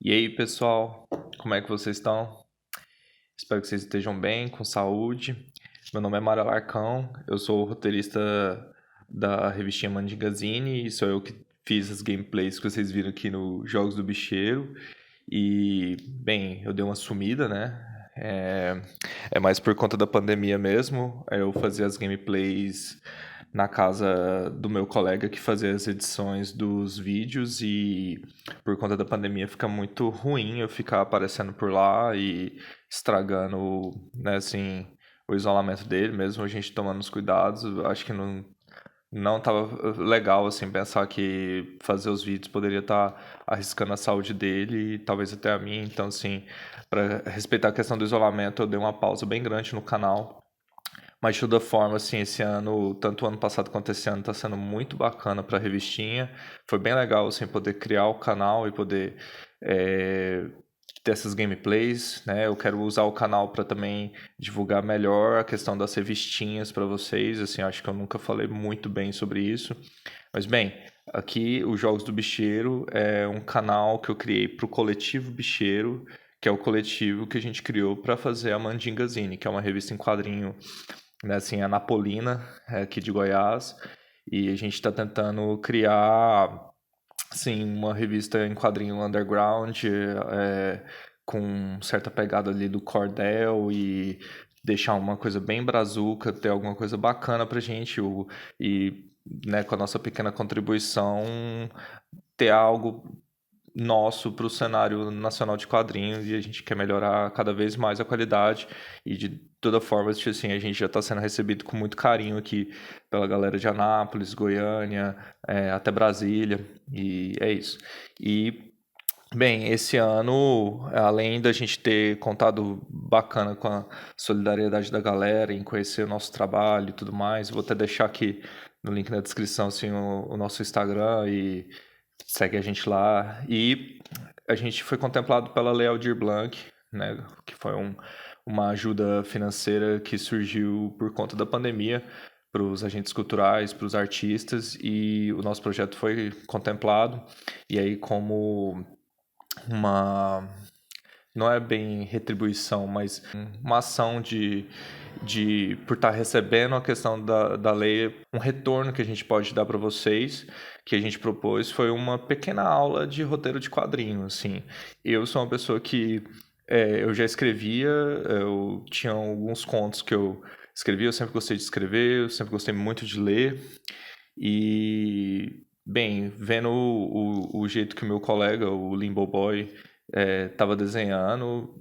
E aí, pessoal, como é que vocês estão? Espero que vocês estejam bem, com saúde. Meu nome é Mário Alarcão, eu sou o roteirista da revistinha Mandingazine e sou eu que fiz as gameplays que vocês viram aqui no Jogos do Bicheiro. E, bem, eu dei uma sumida, né? É, é mais por conta da pandemia mesmo. Eu fazia as gameplays na casa do meu colega que fazia as edições dos vídeos e por conta da pandemia fica muito ruim eu ficar aparecendo por lá e estragando, né, assim, o isolamento dele, mesmo a gente tomando os cuidados. Eu acho que não tava legal, assim, pensar que fazer os vídeos poderia estar arriscando a saúde dele e talvez até a minha. Então, assim, para respeitar a questão do isolamento, eu dei uma pausa bem grande no canal. Mas de toda forma, assim, esse ano, tanto o ano passado quanto esse ano, tá sendo muito bacana pra revistinha. Foi bem legal, assim, poder criar o canal e poder é, ter essas gameplays, né? Eu quero usar o canal para também divulgar melhor a questão das revistinhas para vocês. Assim, acho que eu nunca falei muito bem sobre isso. Mas bem, aqui os Jogos do Bicheiro é um canal que eu criei para o Coletivo Bicheiro, que é o coletivo que a gente criou para fazer a Mandingazine, que é uma revista em quadrinho, né, assim, anapolina, aqui de Goiás. E a gente está tentando criar, sim, uma revista em quadrinho underground, com certa pegada ali do cordel e deixar uma coisa bem brazuca, ter alguma coisa bacana pra gente e, né, com a nossa pequena contribuição, ter algo nosso para o cenário nacional de quadrinhos e a gente quer melhorar cada vez mais a qualidade e de toda forma, assim, a gente já está sendo recebido com muito carinho aqui pela galera de Anápolis, Goiânia, até Brasília e é isso. E bem, esse ano, além da gente ter contado bacana com a solidariedade da galera em conhecer o nosso trabalho e tudo mais, vou até deixar aqui no link na descrição assim, o nosso Instagram e segue a gente lá. E a gente foi contemplado pela Lei Aldir Blanc, né, que foi uma ajuda financeira que surgiu por conta da pandemia para os agentes culturais, para os artistas, e o nosso projeto foi contemplado. E aí, como uma não é bem retribuição, mas uma ação de por estar recebendo a questão da lei, um retorno que a gente pode dar para vocês, que a gente propôs, foi uma pequena aula de roteiro de quadrinho, assim. Eu sou uma pessoa que eu já escrevia, eu tinha alguns contos que eu escrevia, eu sempre gostei de escrever, eu sempre gostei muito de ler, e, bem, vendo o jeito que o meu colega, o Limbo Boy, estava desenhando,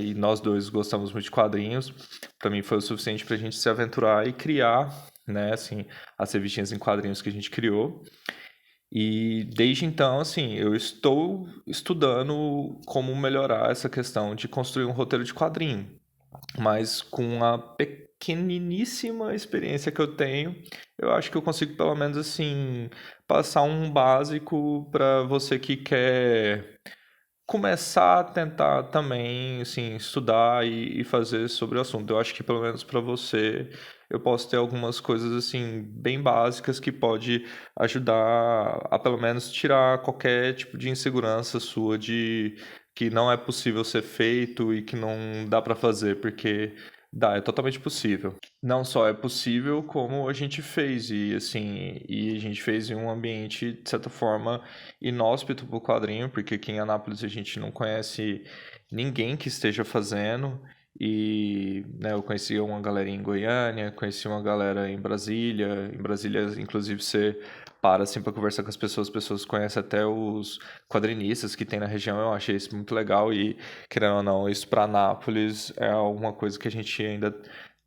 e nós dois gostamos muito de quadrinhos, para mim foi o suficiente para a gente se aventurar e criar, né, assim, as revistinhas em quadrinhos que a gente criou. E desde então, assim, eu estou estudando como melhorar essa questão de construir um roteiro de quadrinho, mas com a pequeniníssima experiência que eu tenho, eu acho que eu consigo pelo menos assim passar um básico para você que quer começar a tentar também assim estudar e fazer sobre o assunto. Eu acho que pelo menos para você eu posso ter algumas coisas assim bem básicas que pode ajudar a pelo menos tirar qualquer tipo de insegurança sua de que não é possível ser feito e que não dá para fazer, porque dá, é totalmente possível. Não só é possível, como a gente fez, e assim, e a gente fez em um ambiente, de certa forma, inóspito para o quadrinho, porque aqui em Anápolis a gente não conhece ninguém que esteja fazendo, e né, eu conheci uma galera em Goiânia, conheci uma galera em Brasília, inclusive, você para assim para conversar com as pessoas conhecem até os quadrinistas que tem na região, eu achei isso muito legal, e querendo ou não, isso para Anápolis é alguma coisa que a gente ainda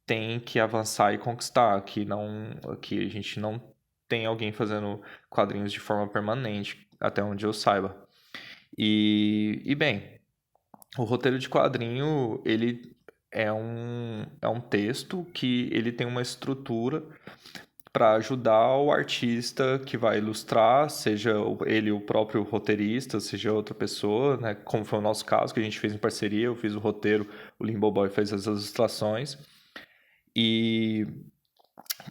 tem que avançar e conquistar, que a gente não tem alguém fazendo quadrinhos de forma permanente, até onde eu saiba. E bem, o roteiro de quadrinho, ele é um texto que ele tem uma estrutura para ajudar o artista que vai ilustrar, seja ele o próprio roteirista, seja outra pessoa, né? Como foi o nosso caso, que a gente fez em parceria, eu fiz o roteiro, o Limbo Boy fez as ilustrações. E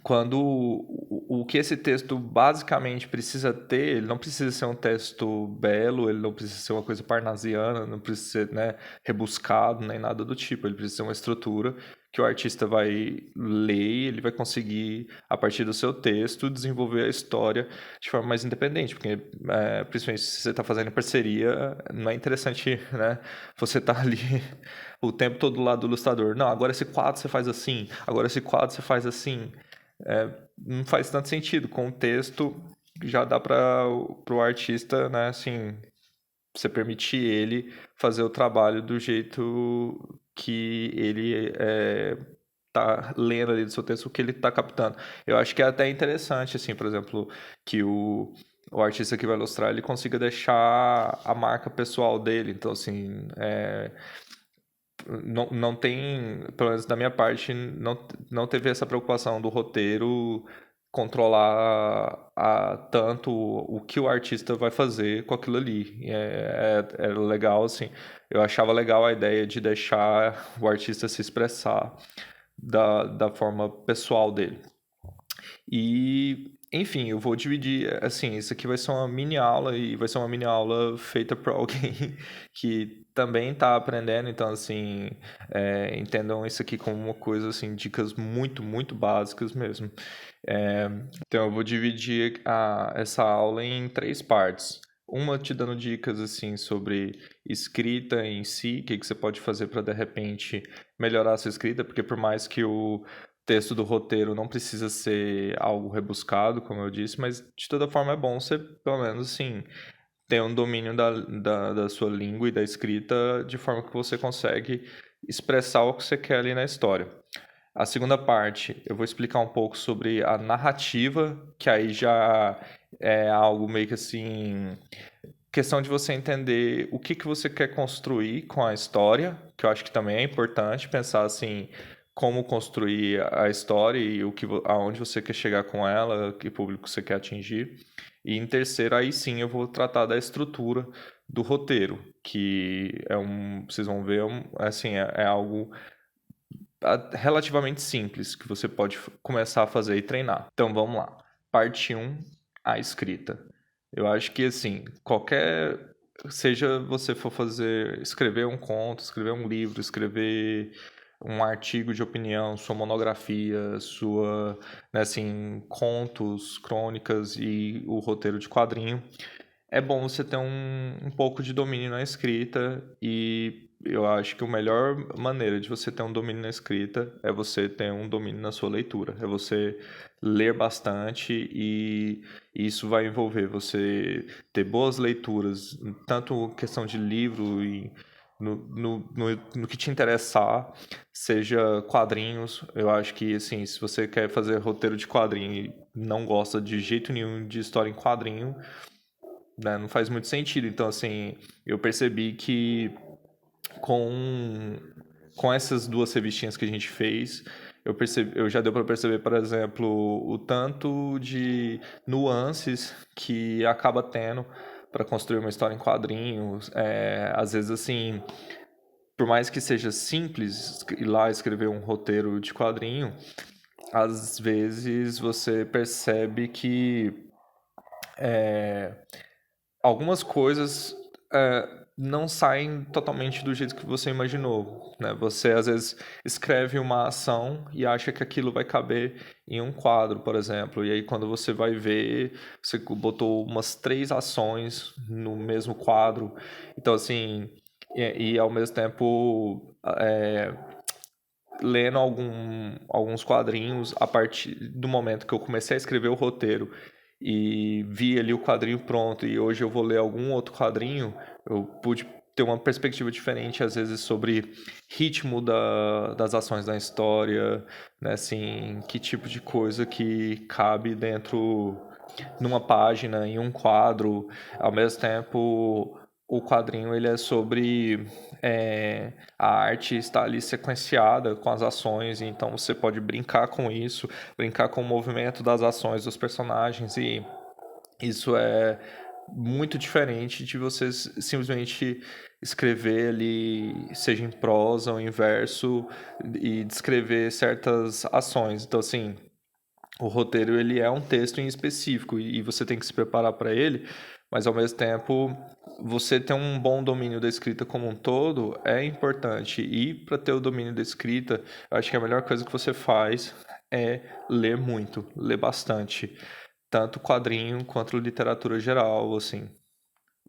quando o que esse texto basicamente precisa ter, ele não precisa ser um texto belo, ele não precisa ser uma coisa parnasiana, não precisa ser, né, rebuscado, nem nada do tipo. Ele precisa ser uma estrutura que o artista vai ler e ele vai conseguir, a partir do seu texto, desenvolver a história de forma mais independente, porque, principalmente se você está fazendo parceria, não é interessante, né, você tá ali o tempo todo do lado do ilustrador. Não, agora esse quadro você faz assim, agora esse quadro você faz assim. Não faz tanto sentido. Com o texto, já dá para o artista, né, assim, você permitir ele fazer o trabalho do jeito que ele tá lendo ali do seu texto, o que ele tá captando. Eu acho que é até interessante, assim, por exemplo, que o artista que vai ilustrar, ele consiga deixar a marca pessoal dele. Então, assim, não tem, pelo menos da minha parte, não teve essa preocupação do roteiro controlar tanto o que o artista vai fazer com aquilo ali. É legal, assim. Eu achava legal a ideia de deixar o artista se expressar da forma pessoal dele. E, enfim, eu vou dividir, assim, isso aqui vai ser uma mini aula e vai ser uma mini aula feita por alguém que também está aprendendo, então, assim, entendam isso aqui como uma coisa, assim, dicas muito, muito básicas mesmo. É, então, eu vou dividir essa aula em 3 partes. Uma te dando dicas, assim, sobre escrita em si, o que você pode fazer para, de repente, melhorar a sua escrita, porque por mais que o texto do roteiro não precisa ser algo rebuscado, como eu disse, mas de toda forma é bom você, pelo menos assim, ter um domínio da sua língua e da escrita de forma que você consegue expressar o que você quer ali na história. A segunda parte, eu vou explicar um pouco sobre a narrativa, que aí já é algo meio que assim, questão de você entender o que você quer construir com a história, que eu acho que também é importante pensar assim, como construir a história e aonde você quer chegar com ela, que público você quer atingir. E em terceiro, aí sim eu vou tratar da estrutura do roteiro, que vocês vão ver, assim, é algo relativamente simples que você pode começar a fazer e treinar. Então vamos lá. Parte 1, a escrita. Eu acho que assim, seja você for escrever um conto, escrever um livro, escrever um artigo de opinião, sua monografia, né, assim, contos, crônicas e o roteiro de quadrinho, é bom você ter um pouco de domínio na escrita e eu acho que a melhor maneira de você ter um domínio na escrita é você ter um domínio na sua leitura. É você ler bastante e isso vai envolver você ter boas leituras, tanto questão de livro e no que te interessar, seja quadrinhos. Eu acho que, assim, se você quer fazer roteiro de quadrinho e não gosta de jeito nenhum de história em quadrinho, né, não faz muito sentido. Então, assim, eu percebi que com, com essas 2 revistinhas que a gente fez, eu já deu para perceber, por exemplo, o tanto de nuances que acaba tendo para construir uma história em quadrinhos. Às vezes, assim, por mais que seja simples ir lá escrever um roteiro de quadrinho, às vezes você percebe que algumas coisas não saem totalmente do jeito que você imaginou, né? Você às vezes escreve uma ação e acha que aquilo vai caber em um quadro, por exemplo, e aí quando você vai ver, você botou umas 3 ações no mesmo quadro, então assim, e ao mesmo tempo lendo alguns quadrinhos a partir do momento que eu comecei a escrever o roteiro e vi ali o quadrinho pronto e hoje eu vou ler algum outro quadrinho, eu pude ter uma perspectiva diferente às vezes sobre ritmo das ações da história, né, assim, que tipo de coisa que cabe dentro numa página, em um quadro, ao mesmo tempo o quadrinho ele é sobre a arte está ali sequenciada com as ações, então você pode brincar com isso, brincar com o movimento das ações dos personagens e isso é muito diferente de você simplesmente escrever ali, seja em prosa ou em verso, e descrever certas ações. Então, assim, o roteiro ele é um texto em específico e você tem que se preparar para ele, mas ao mesmo tempo você ter um bom domínio da escrita como um todo é importante. E para ter o domínio da escrita, eu acho que a melhor coisa que você faz é ler muito, ler bastante, tanto quadrinho quanto literatura geral, assim.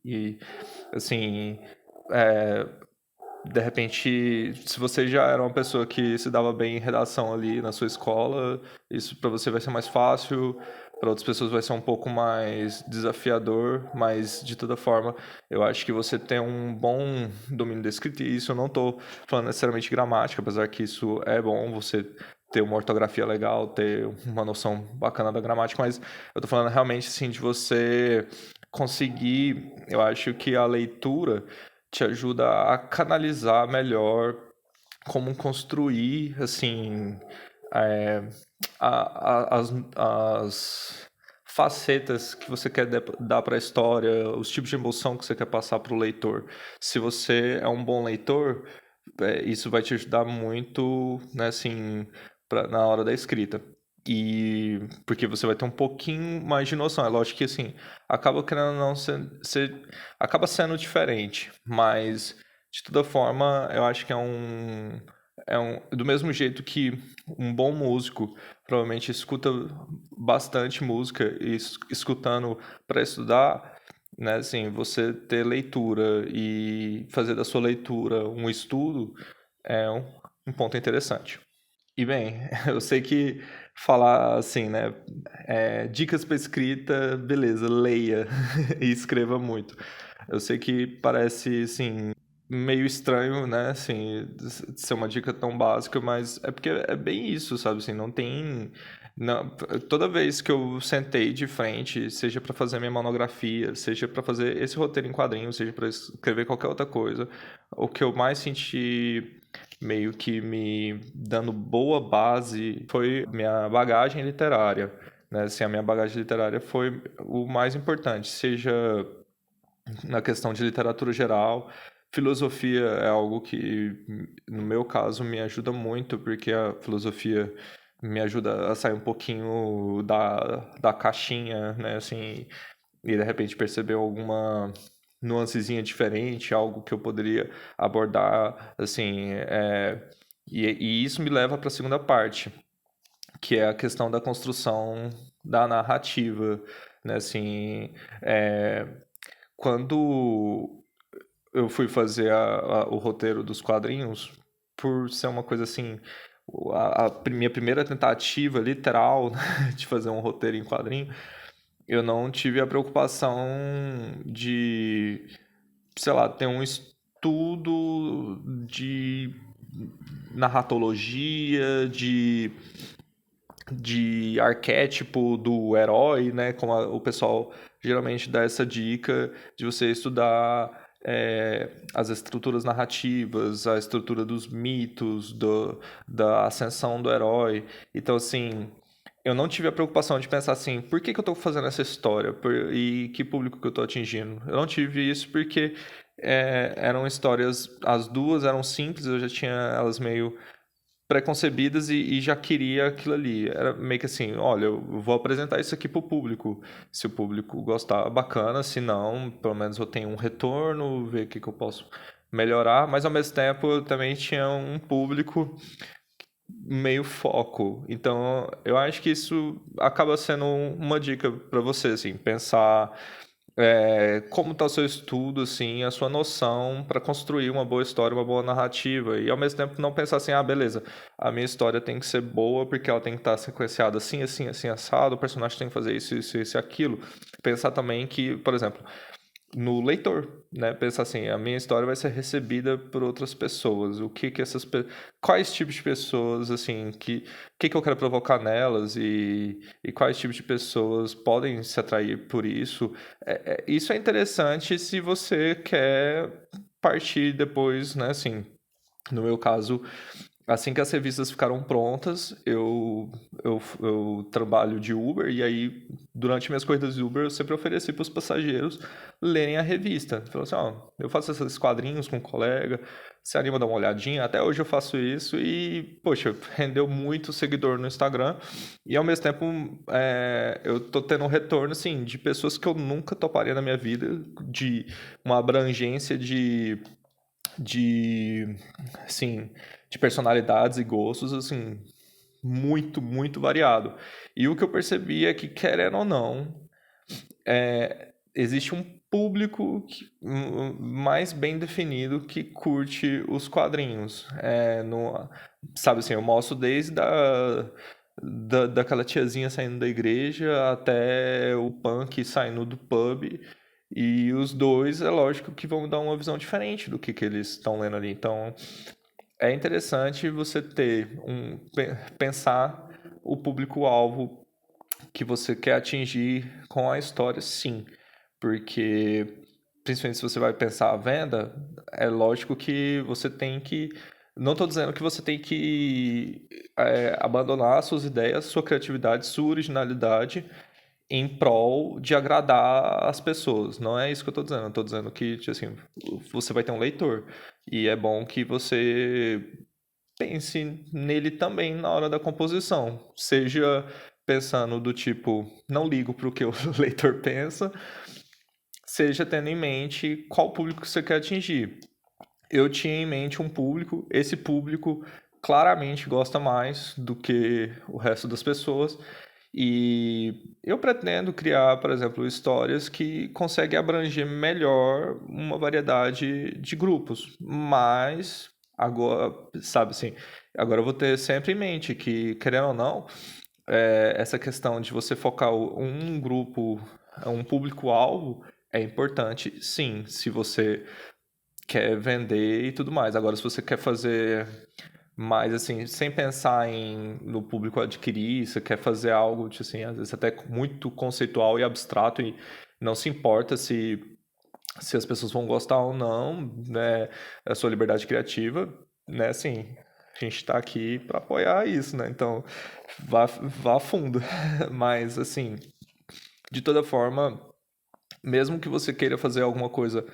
E assim, é, de repente, se você já era uma pessoa que se dava bem em redação ali na sua escola, isso para você vai ser mais fácil, para outras pessoas vai ser um pouco mais desafiador, mas de toda forma, eu acho que você tem um bom domínio da escrita, e isso eu não estou falando necessariamente gramática, apesar que isso é bom, você ter uma ortografia legal, ter uma noção bacana da gramática, mas eu estou falando realmente assim de você conseguir, eu acho que a leitura te ajuda a canalizar melhor como construir, assim, é, as facetas que você quer dar para a história, os tipos de emoção que você quer passar para o leitor. Se você é um bom leitor, isso vai te ajudar muito, né, assim, na hora da escrita. E porque você vai ter um pouquinho mais de noção. É lógico que assim, acaba querendo ou não acaba sendo diferente, mas de toda forma, eu acho que do mesmo jeito que um bom músico provavelmente escuta bastante música e escutando para estudar, né, assim, você ter leitura e fazer da sua leitura um estudo é um ponto interessante. E bem, eu sei que falar assim, né? Dicas para escrita, beleza, leia e escreva muito. Eu sei que parece, assim, meio estranho, né? Assim, de ser uma dica tão básica, mas é porque é bem isso, sabe? Assim, não tem. Não, toda vez que eu sentei de frente, seja para fazer minha monografia, seja para fazer esse roteiro em quadrinhos, seja para escrever qualquer outra coisa, o que eu mais senti meio que me dando boa base foi minha bagagem literária, né? Assim, a minha bagagem literária foi o mais importante, seja na questão de literatura geral. Filosofia é algo que, no meu caso, me ajuda muito, porque a filosofia me ajuda a sair um pouquinho da caixinha, né? Assim, e de repente perceber alguma nuancezinha diferente, algo que eu poderia abordar, assim, e isso me leva para a segunda parte, que é a questão da construção da narrativa, né, assim, é, quando eu fui fazer o roteiro dos quadrinhos, por ser uma coisa assim, minha primeira tentativa literal de fazer um roteiro em quadrinho, eu não tive a preocupação de, sei lá, ter um estudo de narratologia, de arquétipo do herói, né? Como o pessoal geralmente dá essa dica de você estudar as estruturas narrativas, a estrutura dos mitos, da ascensão do herói. Então, assim, eu não tive a preocupação de pensar assim, por que que eu estou fazendo essa história? E que público que eu estou atingindo? Eu não tive isso porque eram histórias, as duas eram simples, eu já tinha elas meio preconcebidas e já queria aquilo ali. Era meio que assim, olha, eu vou apresentar isso aqui pro público. Se o público gostar, bacana. Se não, pelo menos eu tenho um retorno, ver o que que eu posso melhorar. Mas ao mesmo tempo eu também tinha um público meio foco. Então, eu acho que isso acaba sendo uma dica para você, assim, pensar como está o seu estudo, assim, a sua noção para construir uma boa história, uma boa narrativa. E ao mesmo tempo não pensar assim, ah, beleza, a minha história tem que ser boa porque ela tem que estar sequenciada assim, assim, assim, assado, o personagem tem que fazer isso e aquilo. Pensar também que, por exemplo, no leitor, né? Pensar assim, a minha história vai ser recebida por outras pessoas. O que que quais tipos de pessoas assim que eu quero provocar nelas e quais tipos de pessoas podem se atrair por isso? Isso é interessante se você quer partir depois, né? Assim, no meu caso, assim que as revistas ficaram prontas, eu trabalho de Uber e aí, durante minhas corridas de Uber, eu sempre ofereci para os passageiros lerem a revista. Falei assim, ó, eu faço esses quadrinhos com um colega, se anima a dar uma olhadinha? Até hoje eu faço isso e, poxa, rendeu muito seguidor no Instagram e, ao mesmo tempo, eu tô tendo um retorno, assim, de pessoas que eu nunca toparia na minha vida, de uma abrangência de assim, de personalidades e gostos, assim, muito, muito variado. E o que eu percebi é que, querendo ou não, existe um público mais bem definido que curte os quadrinhos. Sabe assim, eu mostro desde daquela tiazinha saindo da igreja até o punk saindo do pub. E os dois, é lógico que vão dar uma visão diferente do que eles estão lendo ali. Então, é interessante você pensar o público-alvo que você quer atingir com a história, sim. Porque, principalmente se você vai pensar a venda, é lógico que você tem que. Não estou dizendo que você tem que abandonar suas ideias, sua criatividade, sua originalidade em prol de agradar as pessoas. Não é isso que eu estou dizendo. Eu estou dizendo que, tipo assim, você vai ter um leitor. E é bom que você pense nele também na hora da composição. Seja pensando do tipo, não ligo para o que o leitor pensa, seja tendo em mente qual público você quer atingir. Eu tinha em mente um público, esse público claramente gosta mais do que o resto das pessoas. E eu pretendo criar, por exemplo, histórias que conseguem abranger melhor uma variedade de grupos. Mas agora, sabe assim, agora eu vou ter sempre em mente que, querendo ou não, essa questão de você focar um grupo, um público-alvo, é importante, sim, se você quer vender e tudo mais. Agora, se você quer fazer mais assim, sem pensar no público adquirir, você quer fazer algo, tipo assim, às vezes até muito conceitual e abstrato e não se importa se as pessoas vão gostar ou não, né? É a sua liberdade criativa, né? Assim, a gente está aqui para apoiar isso, né? Então, vá a fundo. Mas, assim, de toda forma, mesmo que você queira fazer alguma coisa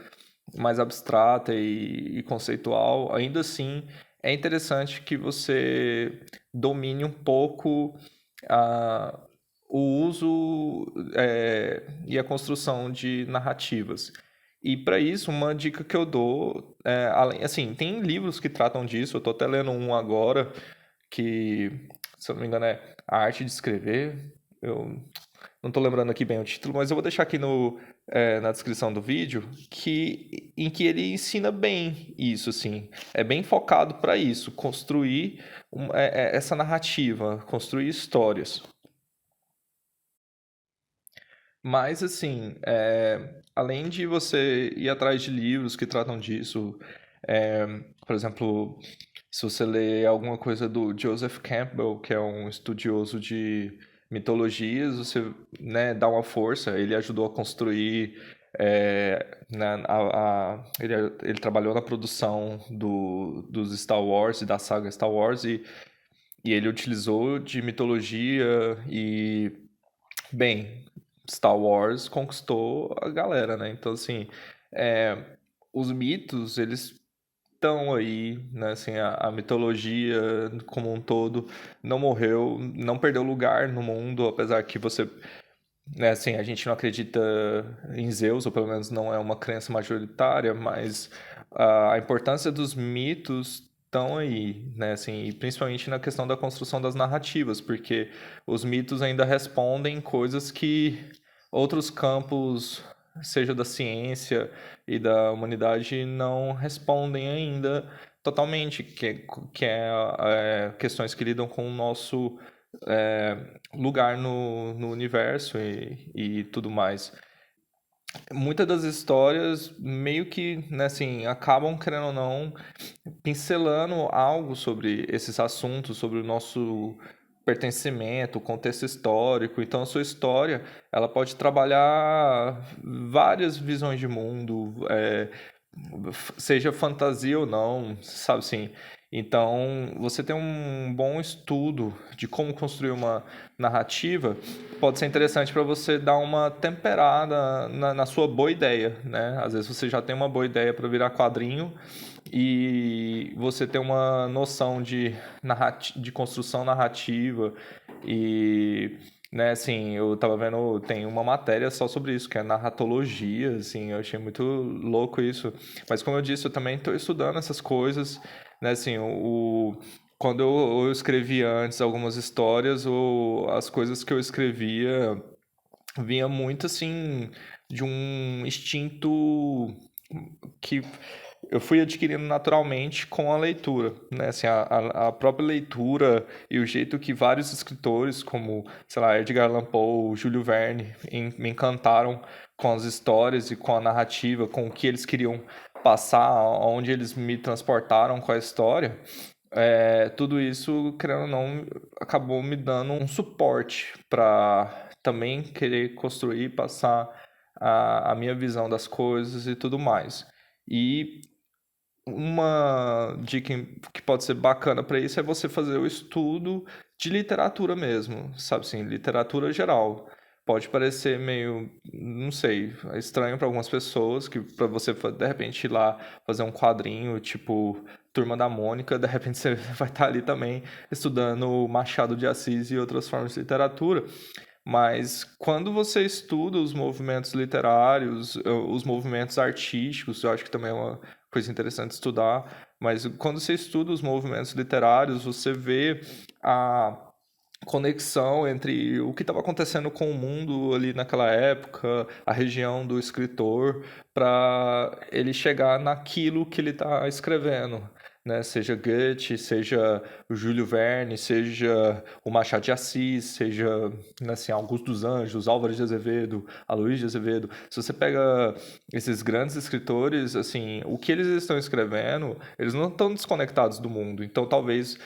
mais abstrata e conceitual, ainda assim é interessante que você domine um pouco a, o uso e a construção de narrativas. E para isso, uma dica que eu dou, assim, tem livros que tratam disso, eu estou até lendo um agora, que, se eu não me engano, é A Arte de Escrever. Eu não estou lembrando aqui bem o título, mas eu vou deixar aqui na descrição do vídeo, em que ele ensina bem isso, assim. É bem focado para isso, construir essa narrativa, construir histórias. Mas, assim, além de você ir atrás de livros que tratam disso, é, por exemplo, se você lê alguma coisa do Joseph Campbell, que é um estudioso de mitologias, você, né, dá uma força. Ele ajudou a construir, ele trabalhou na produção dos Star Wars e da saga Star Wars e ele utilizou de mitologia e, bem, Star Wars conquistou a galera, né? Então, assim, os mitos, eles estão aí, né? Assim, a mitologia como um todo não morreu, não perdeu lugar no mundo, apesar que você, né? Assim, a gente não acredita em Zeus, ou pelo menos não é uma crença majoritária, mas a importância dos mitos estão aí, né? Assim, e principalmente na questão da construção das narrativas, porque os mitos ainda respondem coisas que outros campos, seja da ciência e da humanidade, não respondem ainda totalmente, que é questões que lidam com o nosso lugar no universo e tudo mais. Muitas das histórias meio que, né, assim, acabam, querendo ou não, pincelando algo sobre esses assuntos, sobre o nosso pertencimento, o contexto histórico. Então, a sua história, ela pode trabalhar várias visões de mundo, seja fantasia ou não, sabe assim. Então, você ter um bom estudo de como construir uma narrativa pode ser interessante para você dar uma temperada na sua boa ideia, né? Às vezes você já tem uma boa ideia para virar quadrinho e você tem uma noção de construção narrativa e, né, assim, eu tava vendo, tem uma matéria só sobre isso, que é narratologia, assim, eu achei muito louco isso. Mas como eu disse, eu também estou estudando essas coisas, né, assim, quando eu escrevia antes algumas histórias, as coisas que eu escrevia vinha muito, assim, de um instinto que eu fui adquirindo naturalmente com a leitura, né? Assim, a própria leitura e o jeito que vários escritores, como, sei lá, Edgar Allan Poe, Júlio Verne, me encantaram com as histórias e com a narrativa, com o que eles queriam passar, onde eles me transportaram com a história. Tudo isso, querendo ou não, acabou me dando um suporte para também querer construir, passar a minha visão das coisas e tudo mais. E uma dica que pode ser bacana para isso é você fazer o estudo de literatura mesmo, sabe assim, literatura geral. Pode parecer meio, não sei, estranho para algumas pessoas que para você de repente ir lá fazer um quadrinho tipo Turma da Mônica, de repente você vai estar ali também estudando Machado de Assis e outras formas de literatura. Mas quando você estuda os movimentos literários, os movimentos artísticos, eu acho que também é uma coisa interessante estudar. Mas quando você estuda os movimentos literários, você vê a conexão entre o que estava acontecendo com o mundo ali naquela época, a região do escritor, para ele chegar naquilo que ele está escrevendo, né? Seja Goethe, seja o Júlio Verne, seja o Machado de Assis, seja, né, assim, Augusto dos Anjos, Álvares de Azevedo, Aloysio de Azevedo. Se você pega esses grandes escritores, assim, o que eles estão escrevendo, eles não estão desconectados do mundo. Então, talvez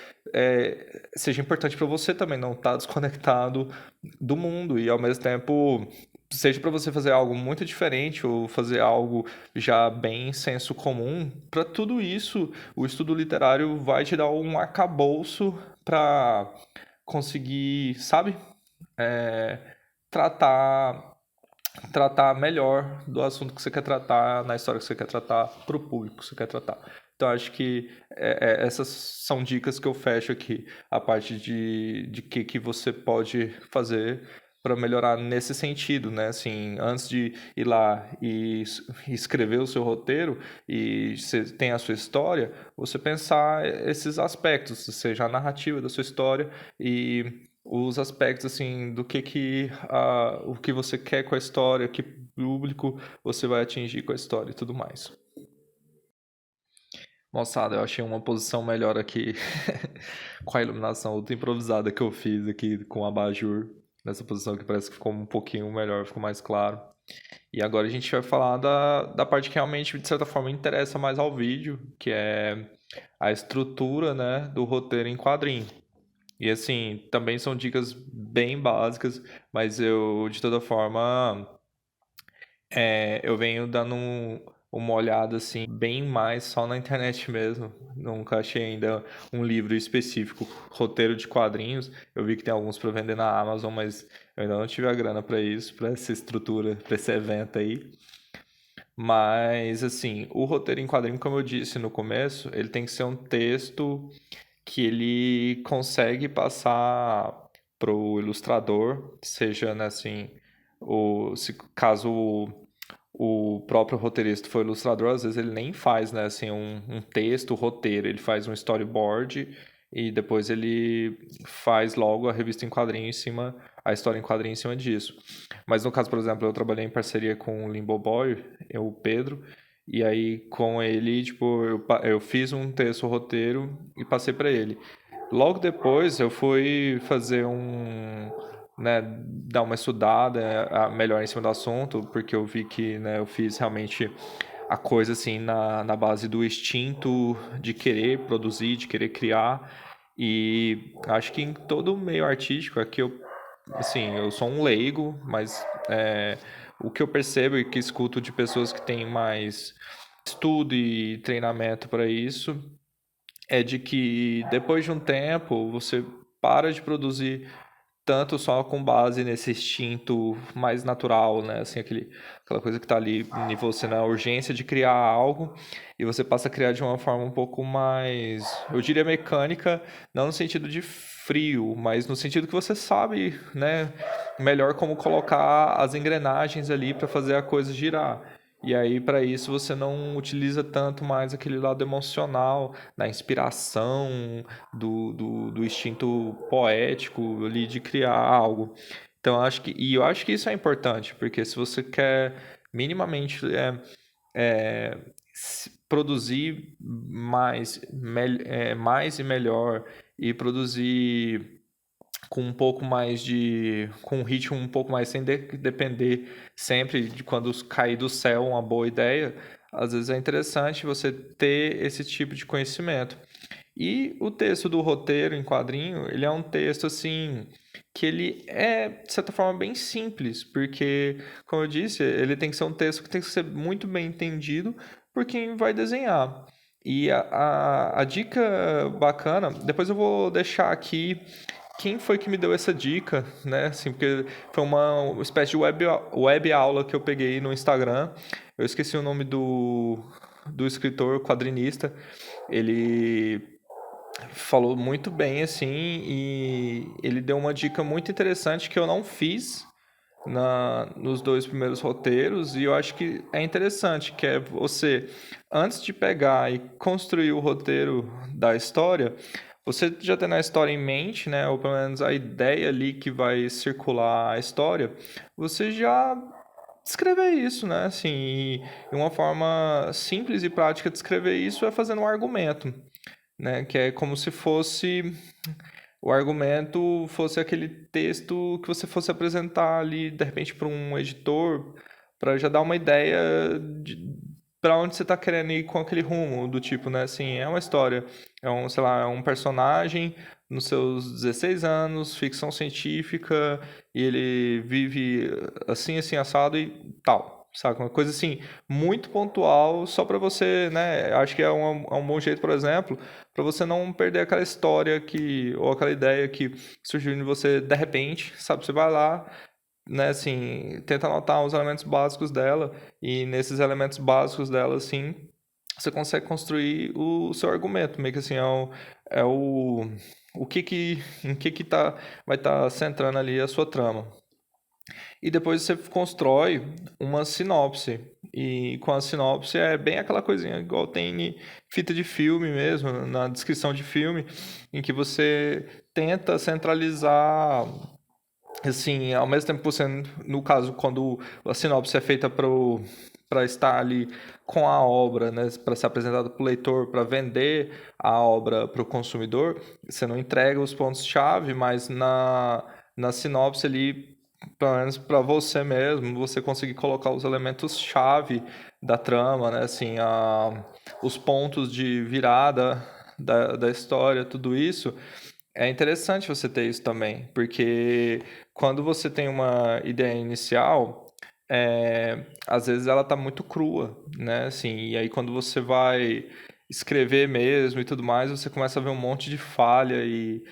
seja importante para você também não estar desconectado do mundo e, ao mesmo tempo, seja para você fazer algo muito diferente ou fazer algo já bem senso comum. Para tudo isso, o estudo literário vai te dar um arcabouço para conseguir, sabe, é, tratar tratar melhor do assunto que você quer tratar, na história que você quer tratar, para o público que você quer tratar. Então, acho que essas são dicas que eu fecho aqui, a parte de que você pode fazer para melhorar nesse sentido, né? Assim, antes de ir lá e escrever o seu roteiro e você tem a sua história, você pensar esses aspectos, seja a narrativa da sua história e os aspectos assim do o que você quer com a história, que público você vai atingir com a história e tudo mais. Moçada, eu achei uma posição melhor aqui com a iluminação ultra improvisada que eu fiz aqui com o abajur. Nessa posição que parece que ficou um pouquinho melhor, ficou mais claro. E agora a gente vai falar da parte que realmente, de certa forma, interessa mais ao vídeo, que é a estrutura, né, do roteiro em quadrinho. E assim, também são dicas bem básicas, mas eu, de toda forma, eu venho dando uma olhada assim, bem mais só na internet mesmo. Nunca achei ainda um livro específico, roteiro de quadrinhos. Eu vi que tem alguns para vender na Amazon, mas eu ainda não tive a grana para isso, para essa estrutura, para esse evento aí. Mas assim, o roteiro em quadrinho, como eu disse no começo, ele tem que ser um texto que ele consegue passar pro ilustrador, seja, né, assim, se caso o próprio roteirista for ilustrador, às vezes ele nem faz, né, assim, um texto, roteiro, ele faz um storyboard e depois ele faz logo a revista em quadrinho em cima, a história em quadrinho em cima disso. Mas no caso, por exemplo, eu trabalhei em parceria com o Limbo Boy, o Pedro, e aí com ele, tipo, eu fiz um texto, roteiro e passei para ele. Logo depois eu fui fazer né, dar uma estudada melhor em cima do assunto, porque eu vi que, né, eu fiz realmente a coisa assim na base do instinto de querer produzir, de querer criar. E acho que em todo o meio artístico, aqui assim, eu sou um leigo, mas o que eu percebo e que escuto de pessoas que têm mais estudo e treinamento para isso é de que depois de um tempo você para de produzir tanto só com base nesse instinto mais natural, né? Assim, aquela coisa que tá ali em você na urgência de criar algo e você passa a criar de uma forma um pouco mais, eu diria mecânica, não no sentido de frio, mas no sentido que você sabe, né, melhor como colocar as engrenagens ali para fazer a coisa girar. E aí, para isso, você não utiliza tanto mais aquele lado emocional, da inspiração, do instinto poético ali de criar algo. Então, eu acho que isso é importante, porque se você quer minimamente é, produzir mais e melhor e produzir com um pouco mais com um ritmo um pouco mais sem depender sempre de quando cair do céu uma boa ideia, às vezes é interessante você ter esse tipo de conhecimento. E o texto do roteiro em quadrinho, ele é um texto assim que ele é, de certa forma, bem simples, porque, como eu disse, ele tem que ser um texto que tem que ser muito bem entendido por quem vai desenhar. E a dica bacana, depois eu vou deixar aqui quem foi que me deu essa dica, né? Assim, porque foi uma espécie de web aula que eu peguei no Instagram. Eu esqueci o nome do escritor, quadrinista. Ele falou muito bem, assim, e ele deu uma dica muito interessante que eu não fiz nos dois primeiros roteiros, e eu acho que é interessante, que é você, antes de pegar e construir o roteiro da história, você já tendo a história em mente, né, ou pelo menos a ideia ali que vai circular a história, você já descrever isso, né, assim, e uma forma simples e prática de escrever isso é fazendo um argumento, né? Que é como se fosse o argumento fosse aquele texto que você fosse apresentar ali, de repente, para um editor, para já dar uma ideia de para onde você está querendo ir com aquele rumo, do tipo, né? Assim, é uma história, sei lá, é um personagem nos seus 16 anos, ficção científica, e ele vive assim, assim, assado e tal. Sabe? Uma coisa assim, muito pontual, só para você, né? Acho que é um bom jeito, por exemplo, para você não perder aquela história ou aquela ideia que surgiu em você de repente, sabe? Você vai lá, né, assim, tenta anotar os elementos básicos dela e nesses elementos básicos dela, assim, você consegue construir o seu argumento, meio que assim, é o em que vai estar centrando ali a sua trama. E depois você constrói uma sinopse. E com a sinopse é bem aquela coisinha, igual tem em fita de filme mesmo, na descrição de filme, em que você tenta centralizar, assim, ao mesmo tempo que você, no caso, quando a sinopse é feita para estar ali com a obra, né, para ser apresentada para o leitor, para vender a obra para o consumidor, você não entrega os pontos-chave, mas na sinopse ali, pelo menos para você mesmo, você conseguir colocar os elementos-chave da trama, né, assim, os pontos de virada da história, tudo isso. É interessante você ter isso também, porque quando você tem uma ideia inicial, às vezes ela tá muito crua, né? Assim, e aí quando você vai escrever mesmo e tudo mais, você começa a ver um monte de falha e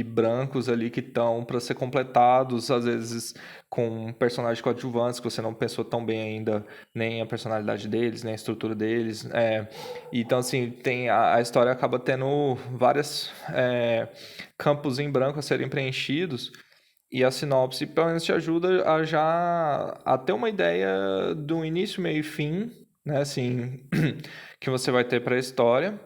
brancos ali que estão para ser completados, às vezes com personagens coadjuvantes que você não pensou tão bem ainda, nem a personalidade deles, nem a estrutura deles. Então, assim, a história acaba tendo vários campos em branco a serem preenchidos. E a sinopse, pelo menos, te ajuda a ter uma ideia do início, meio e fim, né? Assim, que você vai ter para a história.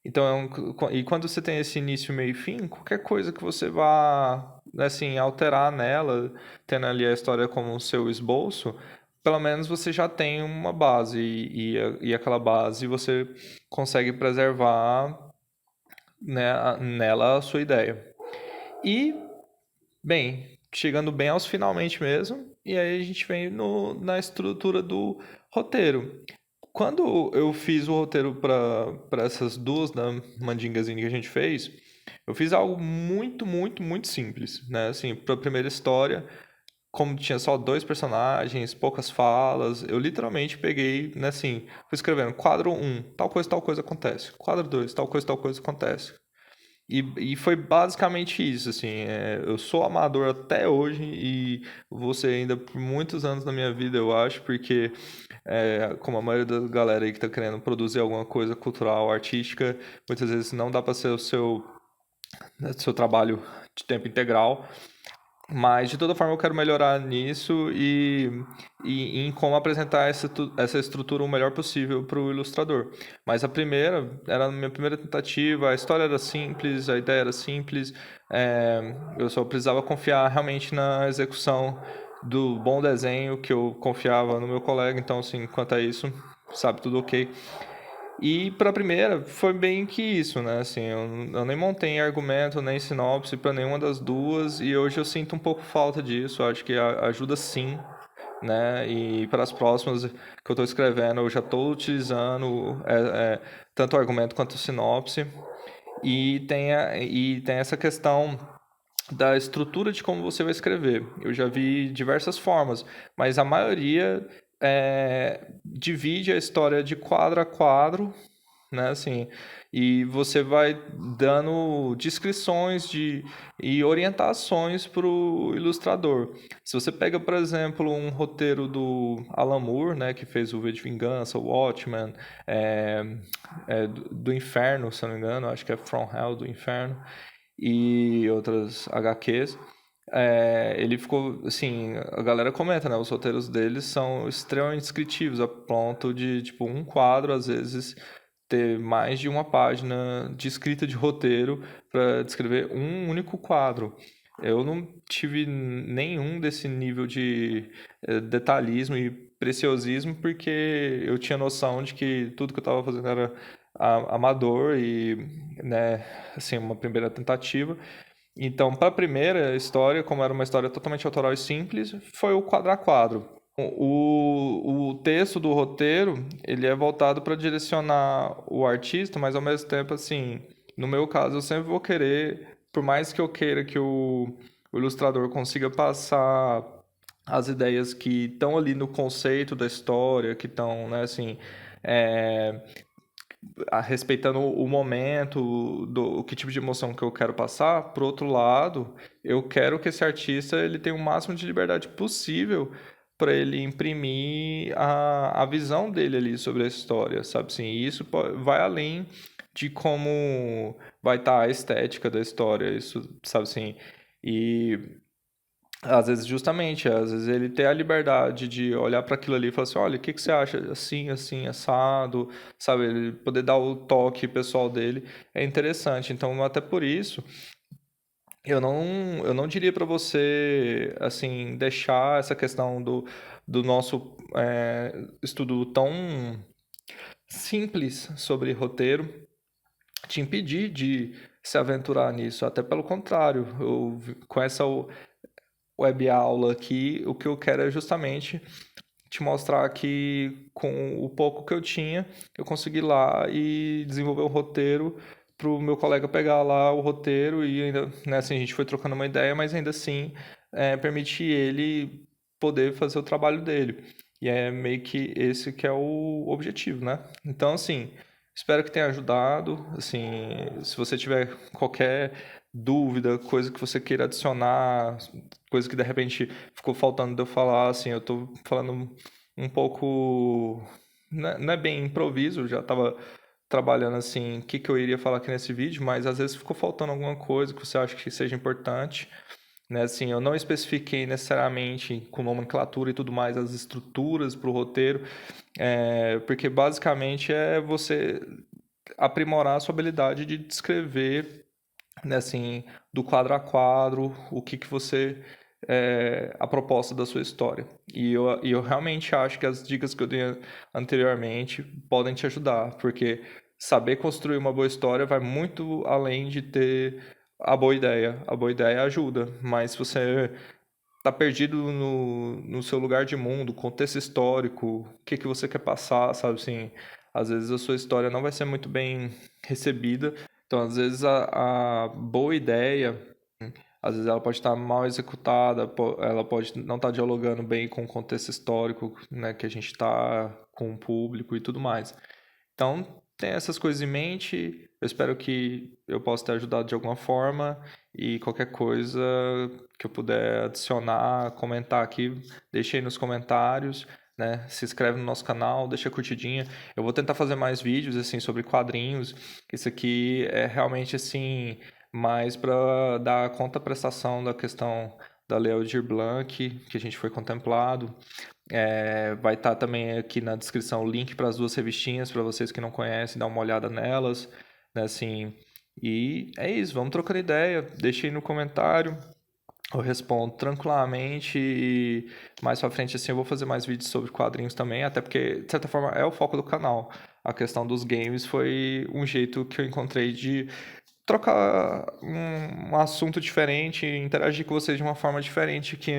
Então, e quando você tem esse início, meio e fim, qualquer coisa que você vá, assim, alterar nela, tendo ali a história como o seu esboço, pelo menos você já tem uma base e aquela base você consegue preservar, né, nela a sua ideia. E, bem, chegando bem aos finalmente mesmo, e aí a gente vem na estrutura do roteiro. Quando eu fiz o roteiro para essas duas da Mandingazinha que a gente fez, eu fiz algo muito, muito, muito simples, né? Assim, para a primeira história, como tinha só 2 personagens, poucas falas, eu literalmente peguei, né, assim, fui escrevendo quadro um, tal coisa acontece. Quadro 2, tal coisa acontece. E foi basicamente isso, assim, eu sou amador até hoje e vou ser ainda por muitos anos na minha vida, eu acho, porque como a maioria da galera aí que tá querendo produzir alguma coisa cultural, artística, muitas vezes não dá para ser o seu trabalho de tempo integral, mas de toda forma eu quero melhorar nisso e em como apresentar essa estrutura o melhor possível para o ilustrador. Mas a primeira, era a minha primeira tentativa, a história era simples, a ideia era simples, eu só precisava confiar realmente na execução do bom desenho que eu confiava no meu colega, então assim, quanto a isso, sabe, tudo ok. E para a primeira foi bem que isso, né? Assim, eu nem montei argumento nem sinopse para nenhuma das duas e hoje eu sinto um pouco falta disso. Eu acho que ajuda sim, né? E para as próximas que eu estou escrevendo, eu já estou utilizando tanto o argumento quanto a sinopse. E tem essa questão da estrutura de como você vai escrever. Eu já vi diversas formas, mas a maioria divide a história de quadro a quadro, né? Assim, e você vai dando descrições e orientações para o ilustrador. Se você pega, por exemplo, um roteiro do Alan Moore, né, que fez o V de Vingança, o Watchmen, do Inferno, se eu não me engano, acho que é From Hell, do Inferno, e outras HQs. Ele ficou, assim, a galera comenta, né? Os roteiros deles são extremamente descritivos, a ponto de, tipo, um quadro, às vezes, ter mais de uma página de escrita de roteiro para descrever um único quadro. Eu não tive nenhum desse nível de detalhismo e preciosismo, porque eu tinha noção de que tudo que eu estava fazendo era amador e, né, assim, uma primeira tentativa. Então, para a primeira história, como era uma história totalmente autoral e simples, foi o quadro a quadro. O texto do roteiro, ele é voltado para direcionar o artista, mas ao mesmo tempo, assim, no meu caso, eu sempre vou querer, por mais que eu queira que o ilustrador consiga passar as ideias que estão ali no conceito da história, que estão, né, assim, é, respeitando o momento, o que tipo de emoção que eu quero passar. Por outro lado, eu quero que esse artista ele tenha o máximo de liberdade possível para ele imprimir a visão dele ali sobre a história, sabe assim? E isso vai além de como vai estar a estética da história, isso, sabe assim? E às vezes, justamente, às vezes ele ter a liberdade de olhar para aquilo ali e falar assim, olha, o que que você acha assim, assim, assado, sabe? Ele poder dar o toque pessoal dele é interessante. Então, até por isso, eu não diria para você, assim, deixar essa questão do nosso estudo tão simples sobre roteiro te impedir de se aventurar nisso. Até pelo contrário, com essa web aula aqui, o que eu quero é justamente te mostrar que com o pouco que eu tinha, eu consegui ir lá e desenvolver o roteiro para o meu colega pegar lá o roteiro e ainda, né, assim, a gente foi trocando uma ideia, mas ainda assim permitir ele poder fazer o trabalho dele. E é meio que esse que é o objetivo, né? Então, assim, espero que tenha ajudado. Assim, se você tiver qualquer dúvida, coisa que você queira adicionar, coisa que de repente ficou faltando de eu falar, assim, eu tô falando um pouco, não é bem improviso, eu já tava trabalhando assim, o que que eu iria falar aqui nesse vídeo, mas às vezes ficou faltando alguma coisa que você acha que seja importante, né? Assim, eu não especifiquei necessariamente com nomenclatura e tudo mais as estruturas para o roteiro, porque basicamente é você aprimorar a sua habilidade de descrever, né, assim, do quadro a quadro, o que que você a proposta da sua história. E eu realmente acho que as dicas que eu dei anteriormente podem te ajudar, porque saber construir uma boa história vai muito além de ter a boa ideia. A boa ideia ajuda, mas se você tá perdido no seu lugar de mundo, contexto histórico, o que que você quer passar, sabe assim, às vezes a sua história não vai ser muito bem recebida, então às vezes a boa ideia às vezes ela pode estar mal executada, ela pode não estar dialogando bem com o contexto histórico, né, que a gente está com o público e tudo mais. Então, tenha essas coisas em mente. Eu espero que eu possa ter ajudado de alguma forma e qualquer coisa que eu puder adicionar, comentar aqui, deixe aí nos comentários, né? Se inscreve no nosso canal, deixa a curtidinha. Eu vou tentar fazer mais vídeos assim sobre quadrinhos. Isso aqui é realmente assim mais para dar contraprestação da questão da Lei Aldir Blanc, que a gente foi contemplado. Vai estar também aqui na descrição o link para as duas revistinhas, para vocês que não conhecem, dar uma olhada nelas, né, assim. E é isso, vamos trocando ideia, deixa aí no comentário, eu respondo tranquilamente e mais pra frente assim eu vou fazer mais vídeos sobre quadrinhos também, até porque de certa forma é o foco do canal. A questão dos games foi um jeito que eu encontrei de trocar um assunto diferente, interagir com vocês de uma forma diferente que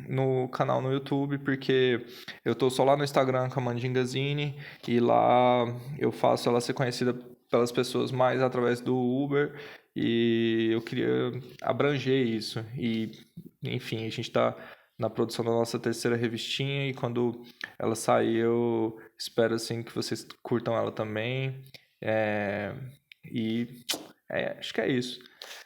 no canal no YouTube, porque eu tô só lá no Instagram com a Mandingazine e lá eu faço ela ser conhecida pelas pessoas mais através do Uber e eu queria abranger isso. E, enfim, a gente tá na produção da nossa terceira revistinha e quando ela sair eu espero assim que vocês curtam ela também. É, e acho que é isso.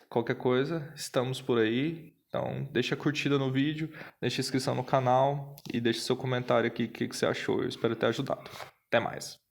Qualquer coisa, estamos por aí. Então, deixa a curtida no vídeo, deixa a inscrição no canal e deixa seu comentário aqui o que você achou. Eu espero ter ajudado. Até mais.